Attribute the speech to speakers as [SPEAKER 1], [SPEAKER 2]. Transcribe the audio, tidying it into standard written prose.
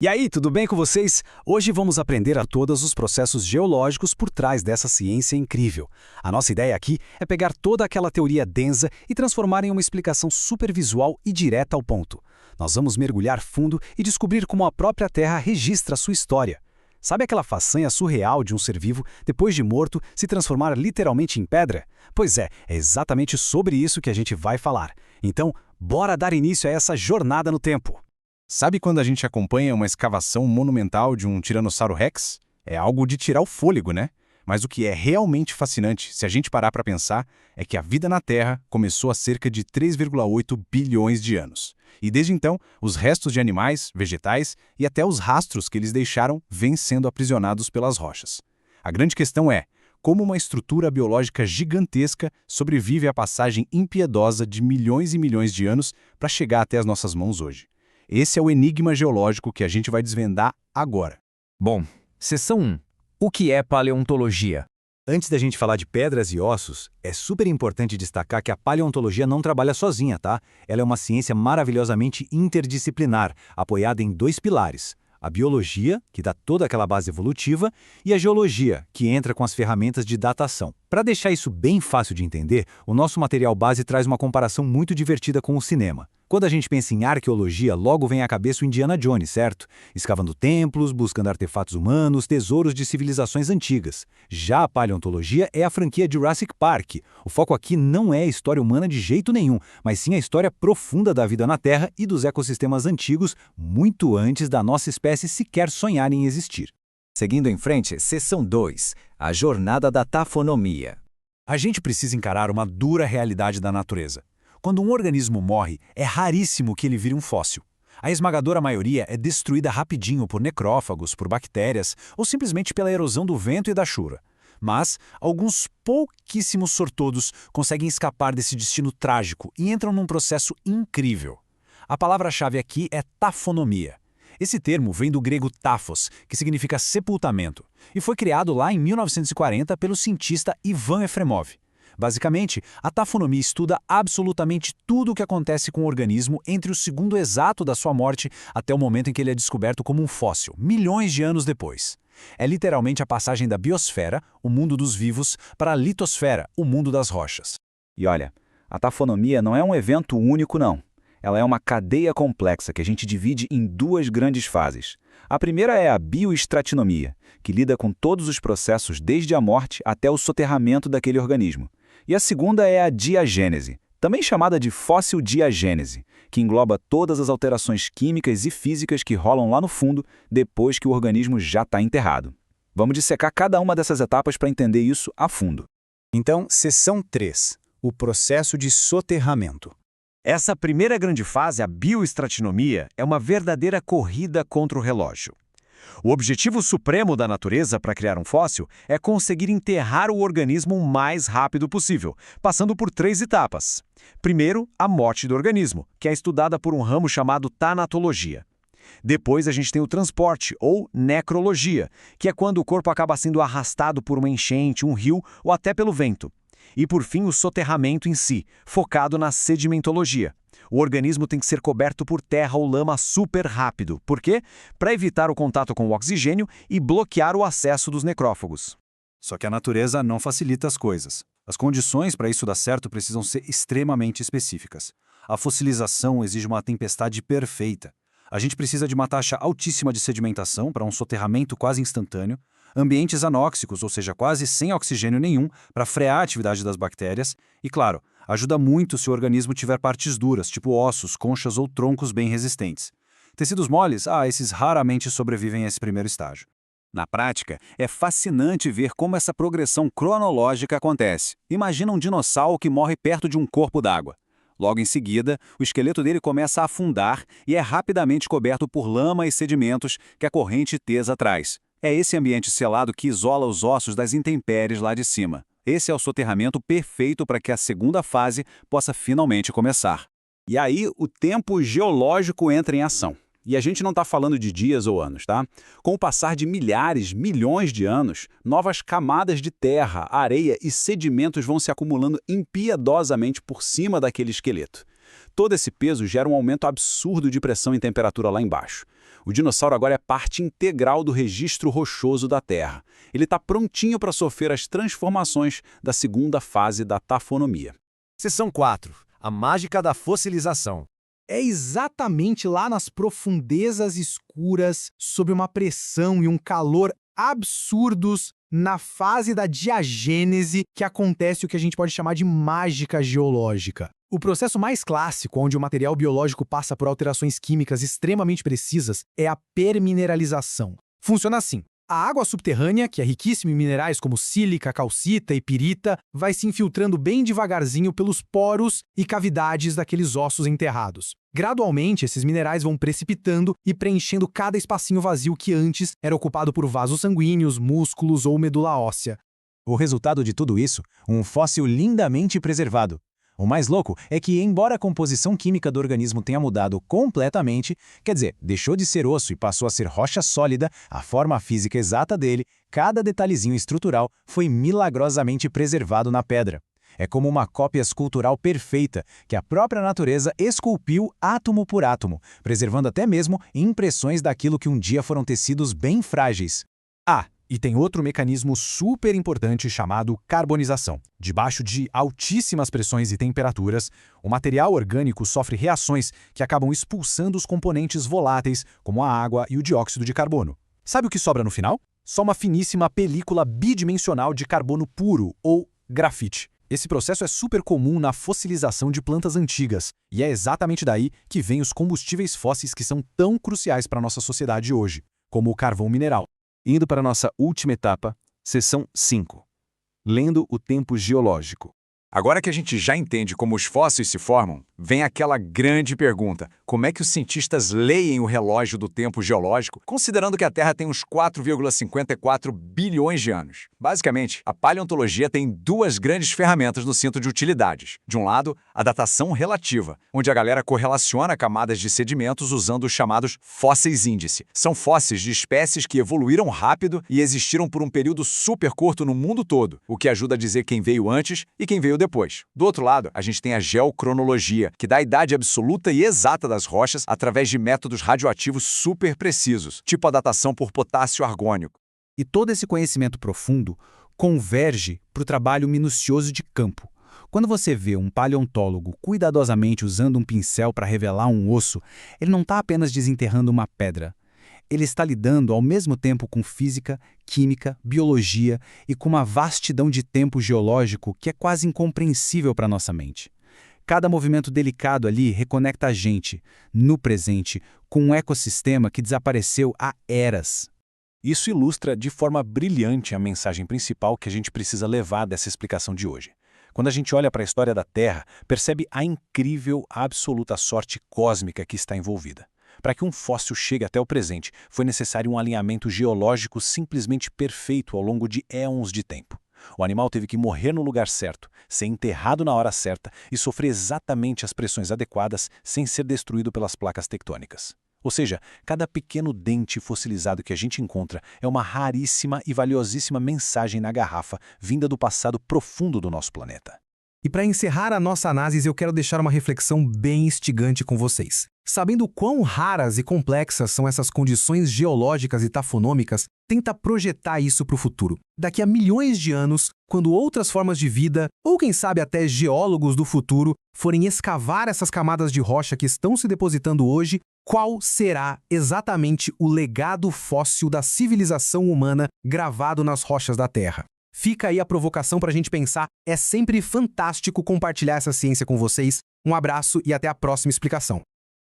[SPEAKER 1] E aí, tudo bem com vocês? Hoje vamos aprender a todos os processos geológicos por trás dessa ciência incrível. A nossa ideia aqui é pegar toda aquela teoria densa e transformar em uma explicação super visual e direta ao ponto. Nós vamos mergulhar fundo e descobrir como a própria Terra registra sua história. Sabe aquela façanha surreal de um ser vivo, depois de morto, se transformar literalmente em pedra? Pois é exatamente sobre isso que a gente vai falar. Então, bora dar início a essa jornada no tempo.
[SPEAKER 2] Sabe quando a gente acompanha uma escavação monumental de um Tiranossauro Rex? É algo de tirar o fôlego, né? Mas o que é realmente fascinante, se a gente parar para pensar, é que a vida na Terra começou há cerca de 3,8 bilhões de anos. E desde então, os restos de animais, vegetais e até os rastros que eles deixaram vêm sendo aprisionados pelas rochas. A grande questão é, como uma estrutura biológica gigantesca sobrevive à passagem impiedosa de milhões e milhões de anos para chegar até as nossas mãos hoje? Esse é o enigma geológico que a gente vai desvendar agora.
[SPEAKER 3] Bom, seção 1. O que é paleontologia?
[SPEAKER 4] Antes da gente falar de pedras e ossos, é super importante destacar que a paleontologia não trabalha sozinha, tá? Ela é uma ciência maravilhosamente interdisciplinar, apoiada em dois pilares: a biologia, que dá toda aquela base evolutiva, e a geologia, que entra com as ferramentas de datação. Para deixar isso bem fácil de entender, o nosso material base traz uma comparação muito divertida com o cinema. Quando a gente pensa em arqueologia, logo vem à cabeça o Indiana Jones, certo? Escavando templos, buscando artefatos humanos, tesouros de civilizações antigas. Já a paleontologia é a franquia Jurassic Park. O foco aqui não é a história humana de jeito nenhum, mas sim a história profunda da vida na Terra e dos ecossistemas antigos, muito antes da nossa espécie sequer sonhar em existir.
[SPEAKER 5] Seguindo em frente, seção 2, a jornada da tafonomia.
[SPEAKER 4] A gente precisa encarar uma dura realidade da natureza. Quando um organismo morre, é raríssimo que ele vire um fóssil. A esmagadora maioria é destruída rapidinho por necrófagos, por bactérias ou simplesmente pela erosão do vento e da chuva. Mas alguns pouquíssimos sortudos conseguem escapar desse destino trágico e entram num processo incrível. A palavra-chave aqui é tafonomia. Esse termo vem do grego tafos, que significa sepultamento, e foi criado lá em 1940 pelo cientista Ivan Efremov. Basicamente, a tafonomia estuda absolutamente tudo o que acontece com o organismo entre o segundo exato da sua morte até o momento em que ele é descoberto como um fóssil, milhões de anos depois. É literalmente a passagem da biosfera, o mundo dos vivos, para a litosfera, o mundo das rochas.
[SPEAKER 5] E olha, a tafonomia não é um evento único, não. Ela é uma cadeia complexa que a gente divide em duas grandes fases. A primeira é a bioestratinomia, que lida com todos os processos desde a morte até o soterramento daquele organismo. E a segunda é a diagênese, também chamada de fóssil-diagênese, que engloba todas as alterações químicas e físicas que rolam lá no fundo depois que o organismo já está enterrado. Vamos dissecar cada uma dessas etapas para entender isso a fundo.
[SPEAKER 1] Então, seção 3. O processo de soterramento.
[SPEAKER 3] Essa primeira grande fase, a bioestratinomia, é uma verdadeira corrida contra o relógio. O objetivo supremo da natureza para criar um fóssil é conseguir enterrar o organismo o mais rápido possível, passando por 3 etapas. Primeiro, a morte do organismo, que é estudada por um ramo chamado tanatologia. Depois a gente tem o transporte, ou necrologia, que é quando o corpo acaba sendo arrastado por uma enchente, um rio ou até pelo vento. E por fim, o soterramento em si, focado na sedimentologia. O organismo tem que ser coberto por terra ou lama super rápido. Por quê? Para evitar o contato com o oxigênio e bloquear o acesso dos necrófagos.
[SPEAKER 4] Só que a natureza não facilita as coisas. As condições para isso dar certo precisam ser extremamente específicas. A fossilização exige uma tempestade perfeita. A gente precisa de uma taxa altíssima de sedimentação para um soterramento quase instantâneo, ambientes anóxicos, ou seja, quase sem oxigênio nenhum, para frear a atividade das bactérias, e claro, ajuda muito se o organismo tiver partes duras, tipo ossos, conchas ou troncos bem resistentes. Tecidos moles, esses raramente sobrevivem a esse primeiro estágio. Na prática, é fascinante ver como essa progressão cronológica acontece. Imagina um dinossauro que morre perto de um corpo d'água. Logo em seguida, o esqueleto dele começa a afundar e é rapidamente coberto por lama e sedimentos que a corrente tesa traz. É esse ambiente selado que isola os ossos das intempéries lá de cima. Esse é o soterramento perfeito para que a segunda fase possa finalmente começar.
[SPEAKER 1] E aí, o tempo geológico entra em ação. E a gente não está falando de dias ou anos, tá? Com o passar de milhares, milhões de anos, novas camadas de terra, areia e sedimentos vão se acumulando impiedosamente por cima daquele esqueleto.
[SPEAKER 5] todo esse peso gera um aumento absurdo de pressão e temperatura lá embaixo. O dinossauro agora é parte integral do registro rochoso da Terra. Ele está prontinho para sofrer as transformações da segunda fase da tafonomia.
[SPEAKER 6] Seção 4. A mágica da fossilização.
[SPEAKER 7] É exatamente lá nas profundezas escuras, sob uma pressão e um calor absurdos, na fase da diagênese, que acontece o que a gente pode chamar de mágica geológica. O processo mais clássico, onde o material biológico passa por alterações químicas extremamente precisas, é a permineralização. Funciona assim. A água subterrânea, que é riquíssima em minerais como sílica, calcita e pirita, vai se infiltrando bem devagarzinho pelos poros e cavidades daqueles ossos enterrados. Gradualmente, esses minerais vão precipitando e preenchendo cada espacinho vazio que antes era ocupado por vasos sanguíneos, músculos ou medula óssea.
[SPEAKER 6] O resultado de tudo isso, um fóssil lindamente preservado. O mais louco é que, embora a composição química do organismo tenha mudado completamente, quer dizer, deixou de ser osso e passou a ser rocha sólida, a forma física exata dele, cada detalhezinho estrutural foi milagrosamente preservado na pedra. É como uma cópia escultural perfeita, que a própria natureza esculpiu átomo por átomo, preservando até mesmo impressões daquilo que um dia foram tecidos bem frágeis.
[SPEAKER 7] E tem outro mecanismo super importante chamado carbonização. Debaixo de altíssimas pressões e temperaturas, o material orgânico sofre reações que acabam expulsando os componentes voláteis, como a água e o dióxido de carbono. Sabe o que sobra no final? Só uma finíssima película bidimensional de carbono puro, ou grafite. Esse processo é super comum na fossilização de plantas antigas, e é exatamente daí que vêm os combustíveis fósseis que são tão cruciais para a nossa sociedade hoje, como o carvão mineral.
[SPEAKER 5] Indo para a nossa última etapa, seção 5. Lendo o tempo geológico.
[SPEAKER 3] Agora que a gente já entende como os fósseis se formam, vem aquela grande pergunta: como é que os cientistas leem o relógio do tempo geológico, considerando que a Terra tem uns 4,54 bilhões de anos? Basicamente, a paleontologia tem duas grandes ferramentas no cinto de utilidades. De um lado, a datação relativa, onde a galera correlaciona camadas de sedimentos usando os chamados fósseis índice. São fósseis de espécies que evoluíram rápido e existiram por um período super curto no mundo todo, o que ajuda a dizer quem veio antes e quem veio depois. Do outro lado, a gente tem a geocronologia, que dá a idade absoluta e exata das rochas através de métodos radioativos super precisos, tipo a datação por potássio argônico.
[SPEAKER 7] E todo esse conhecimento profundo converge para o trabalho minucioso de campo. Quando você vê um paleontólogo cuidadosamente usando um pincel para revelar um osso, ele não está apenas desenterrando uma pedra. Ele está lidando ao mesmo tempo com física, química, biologia e com uma vastidão de tempo geológico que é quase incompreensível para nossa mente. Cada movimento delicado ali reconecta a gente, no presente, com um ecossistema que desapareceu há eras.
[SPEAKER 1] Isso ilustra de forma brilhante a mensagem principal que a gente precisa levar dessa explicação de hoje. Quando a gente olha para a história da Terra, percebe a incrível, absoluta sorte cósmica que está envolvida. Para que um fóssil chegue até o presente, foi necessário um alinhamento geológico simplesmente perfeito ao longo de éons de tempo. O animal teve que morrer no lugar certo, ser enterrado na hora certa e sofrer exatamente as pressões adequadas sem ser destruído pelas placas tectônicas. Ou seja, cada pequeno dente fossilizado que a gente encontra é uma raríssima e valiosíssima mensagem na garrafa vinda do passado profundo do nosso planeta.
[SPEAKER 7] E para encerrar a nossa análise, eu quero deixar uma reflexão bem instigante com vocês. Sabendo quão raras e complexas são essas condições geológicas e tafonômicas, tenta projetar isso para o futuro. Daqui a milhões de anos, quando outras formas de vida, ou quem sabe até geólogos do futuro, forem escavar essas camadas de rocha que estão se depositando hoje, qual será exatamente o legado fóssil da civilização humana gravado nas rochas da Terra? Fica aí a provocação para a gente pensar. É sempre fantástico compartilhar essa ciência com vocês. Um abraço e até a próxima explicação.